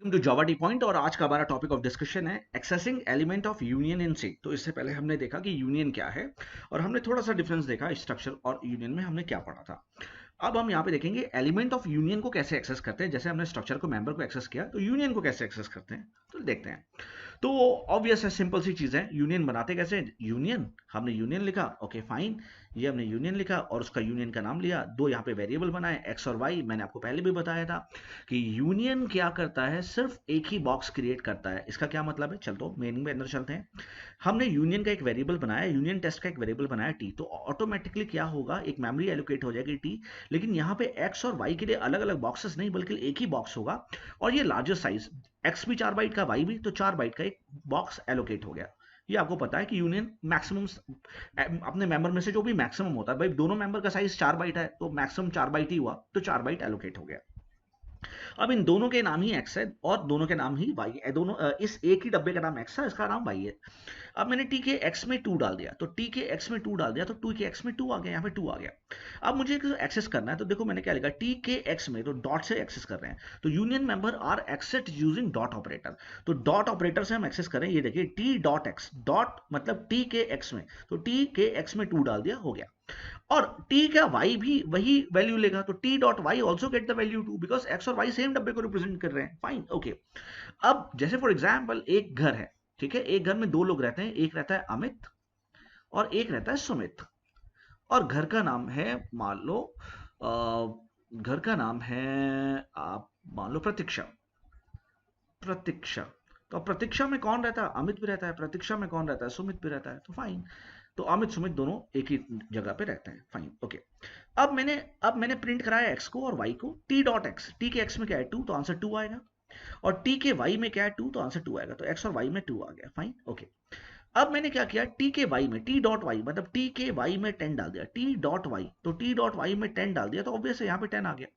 To Java T point. और आज का हमारा टॉपिक ऑफ डिस्कशन है accessing element of union in सी। तो इससे पहले हमने देखा कि यूनियन क्या है और हमने थोड़ा सा डिफरेंस देखा स्ट्रक्चर और यूनियन में हमने क्या पढ़ा था। अब हम यहाँ पे देखेंगे एलिमेंट ऑफ यूनियन को कैसे एक्सेस करते हैं। जैसे हमने स्ट्रक्चर को मेंबर को एक्सेस किया तो यूनियन को कैसे एक्सेस करते हैं तो देखते हैं। तो ऑब्वियस है, सिंपल सी चीज़ है। यूनियन बनाते कैसे? यूनियन, हमने यूनियन लिखा, ओके फाइन, ये हमने यूनियन लिखा और उसका यूनियन का नाम लिया। दो यहाँ पे वेरिएबल बनाए एक्स और वाई। मैंने आपको पहले भी बताया था कि यूनियन क्या करता है, सिर्फ एक ही बॉक्स क्रिएट करता है। इसका क्या मतलब है? चलते मीनिंग में अंदर चलते हैं। हमने यूनियन का एक वेरिएबल बनाया, यूनियन टेस्ट का एक वेरिएबल बनाया टी, तो ऑटोमेटिकली क्या होगा, एक मेमोरी एलोकेट हो जाएगी टी। लेकिन यहाँ पे एक्स और वाई के लिए अलग अलग बॉक्सेस नहीं, बल्कि एक ही बॉक्स होगा। और ये लार्जर साइज, एक्स भी 4 बाइट का, वाई भी, तो 4 बाइट का एक बॉक्स एलोकेट हो गया। ये आपको पता है कि यूनियन मैक्सिमम अपने मेंबर में से जो भी मैक्सिमम होता है, भाई दोनों मेंबर का साइज 4 बाइट है तो मैक्सिमम 4 बाइट ही हुआ, तो 4 बाइट एलोकेट हो गया। अब इन दोनों के नाम ही एक्स है और दोनों के नाम ही वाई है। दोनों इस एक ही डब्बे का नाम एक्स है, इसका नाम वाई है। अब मैंने टी के एक्स में 2 डाल दिया, तो टी के एक्स में 2 डाल दिया तो टू के एक्स में 2 आ गया, यहाँ पे 2 आ गया। अब मुझे एक्सेस करना है, तो देखो मैंने क्या लिखा, टी के एक्स में, तो डॉट से एक्सेस कर रहे हैं। तो union member are access using dot operator. तो डॉट ऑपरेटर से हम एक्सेस करें, ये देखिए टी डॉट एक्स, डॉट मतलब टी के एक्स में, तो टी के एक्स में 2 डाल दिया, हो गया। और टी का वाई भी वही वैल्यू लेगा, तो T dot Y also get the value 2, because X और वाई सेम डब्बे को रिप्रेजेंट कर रहे हैं। Fine, okay. अब जैसे फॉर एग्जाम्पल एक घर है, ठीक है, एक घर में 2 लोग रहते हैं, एक रहता है अमित और एक रहता है सुमित। और घर का नाम है, मान लो घर का नाम है, आप मान लो प्रतीक्षा। प्रतीक्षा, तो अब प्रतीक्षा में कौन रहता है? अमित भी रहता है। प्रतीक्षा में कौन रहता है? सुमित भी रहता है। तो फाइन, तो अमित सुमित दोनों एक ही जगह पे रहते हैं। Fine, okay. अब मैंने प्रिंट कराया एक्स को और वाई को। टी डॉट एक्स, टी के एक्स में क्या है 2, तो आंसर 2 आएगा। और टी के वाई में क्या है 2, तो आंसर 2 आएगा। तो एक्स और वाई में 2 आ गया। Fine, okay. अब मैंने क्या किया, टी के वाई में, टी डॉट वाई मतलब टी के वाई में 10 डाल दिया, टी डॉट वाई, तो टी डॉट वाई में 10 डाल दिया, तो ऑब्वियस है यहाँ पे 10 आ गया।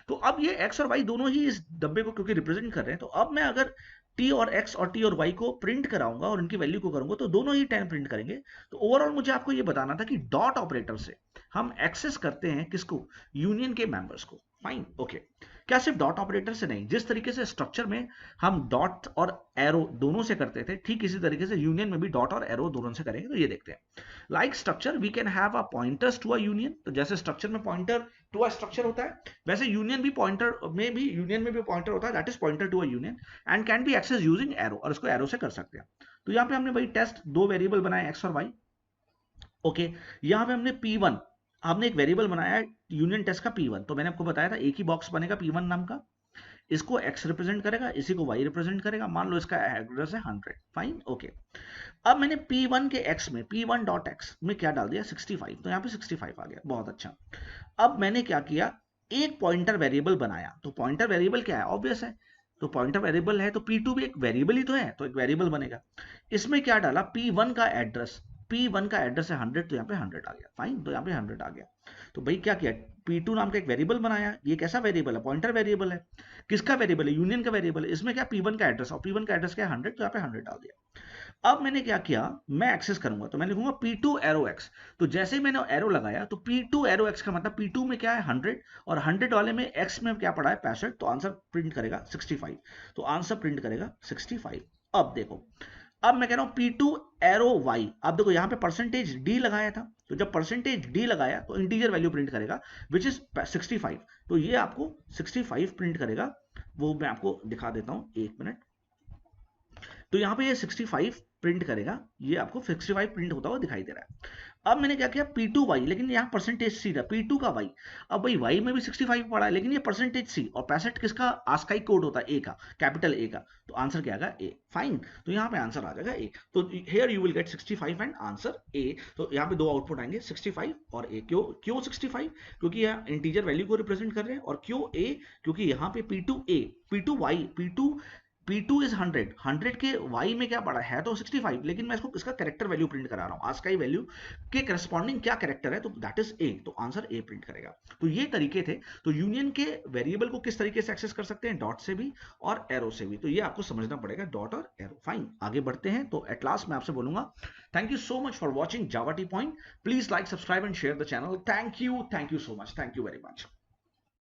तो अब ये एक्स और वाई दोनों ही इस डब्बे को क्योंकि रिप्रेजेंट कर रहे हैं, तो अब मैं अगर टी और एक्स और टी और वाई को प्रिंट कराऊंगा और इनकी वैल्यू को करूंगा तो दोनों ही 10 प्रिंट करेंगे। तो ओवरऑल मुझे आपको ये बताना था कि डॉट ऑपरेटर से हम एक्सेस करते हैं किसको? यूनियन के मेंबर्स को। Fine, okay. क्या सिर्फ डॉट ऑपरेटर से नहीं, जिस तरीके से स्ट्रक्चर में हम डॉट और एरो दोनों से करते थे, ठीक इसी तरीके से यूनियन में भी डॉट और एरो दोनों से करेंगे। तो ये देखते हैं। Like structure we can have a pointers to a union. तो जैसे स्ट्रक्चर में पॉइंटर टू अ स्ट्रक्चर होता है, वैसे यूनियन में भी पॉइंटर होता है, that is pointer to a union and can be access using arrow, और इसको एरो से कर सकते हैं। तो यहाँ पे हमने वही टेस्ट, 2 वेरिएबल बनाए एक्स और वाई, ओके। यहाँ पे हमने P1, हमने एक वेरिएबल बनाया है यूनियन टेस्ट का P1। तो मैंने आपको बताया था एक ही बॉक्स बनेगा P1 नाम का, इसको x रिप्रेजेंट करेगा, इसी को y रिप्रेजेंट करेगा। मान लो इसका एड्रेस है 100। Fine, okay. अब मैंने P1 के x में, P1 डॉट एक्स में क्या डाल दिया 65, तो यहाँ पे 65 आ गया, बहुत अच्छा। अब मैंने क्या किया, एक पॉइंटर वेरिएबल बनाया। तो पॉइंटर वेरिएबल क्या है? ऑब्वियस है, तो पॉइंटर वेरिएबल है तो P2 भी एक वेरिएबल ही तो है, तो एक वेरिएबल बनेगा। इसमें क्या डाला, P1 का एड्रेस, P1 का एड्रेस है 100, तो यहाँ पे 100 आ गया। फाइन, तो यहाँ पे 100 आ गया। तो भाई क्या किया, P2 नाम का एक वेरिएबल बनाया। ये कैसा वेरिएबल है? पॉइंटर वेरिएबल है। किसका वेरिएबल है? यूनियन का वेरिएबल है। इसमें क्या P1 का एड्रेस, और P1 का एड्रेस क्या है 100, तो यहाँ पे 100 डाल दिया। अब मैंने क्या किया, मैं एक्सेस करूंगा तो मैं लिखूंगा P2 एरो एक्स। तो जैसे ही मैंने एरो लगाया तो P2 एरो एक्स का मतलब P2 में क्या है 100, और 100 वाले में x में क्या पड़ा है 65, तो आंसर प्रिंट करेगा 65। तो आंसर प्रिंट करेगा 65। अब देखो, अब मैं कह रहा हूं P2 एरो y। अब देखो यहाँ पे परसेंटेज डी लगाया था, तो जब परसेंटेज डी लगाया तो इंटीजर वैल्यू प्रिंट करेगा विच इज 65। तो ये आपको 65 प्रिंट करेगा। वो मैं आपको दिखा देता हूं, एक मिनट। तो यहाँ पे ये 65 प्रिंट करेगा, ये आपको 65 प्रिंट होता हुआ दिखाई दे रहा है। अब मैंने क्या किया, P2 y, लेकिन यहाँ परसेंटेज सी था, P2 का y। अब भाई y में भी 65 पड़ा है, लेकिन ये परसेंटेज सी, और 65 किसका? आस्काई कोड होता है, ए का, कैपिटल ए का। तो आंसर क्या आएगा? ए। फाइन, तो यहाँ पे आंसर आ जाएगा ए। तो here you will get 65 and answer A. तो यहाँ पे दो आउटपुट आएंगे, 65 और ए। क्यों क्यों 65? क्योंकि यहाँ इंटीजर वैल्यू को रिप्रेजेंट कर रहे हैं। और क्यों ए? क्योंकि यहाँ पे P2 a, P2 y, P2 is 100, 100 के y में क्या पड़ा है तो 65, लेकिन मैं इसको इसका कैरेक्टर वैल्यू प्रिंट करा रहा हूँ, आस्काई वैल्यू के करस्पॉन्डिंग क्या कैरेक्टर है, तो दैट इज ए, तो आंसर ए प्रिंट करेगा। तो ये तरीके थे। तो यूनियन के वेरिएबल को किस तरीके से एक्सेस कर सकते हैं? डॉट से भी और एरो से भी। तो ये आपको समझना पड़ेगा, डॉट और एरो। फाइन, आगे बढ़ते हैं। तो एट लास्ट मैं आपसे बोलूंगा, thank you so much for watching Java T point. Please like, subscribe and share the channel. Thank you so much, thank you very much.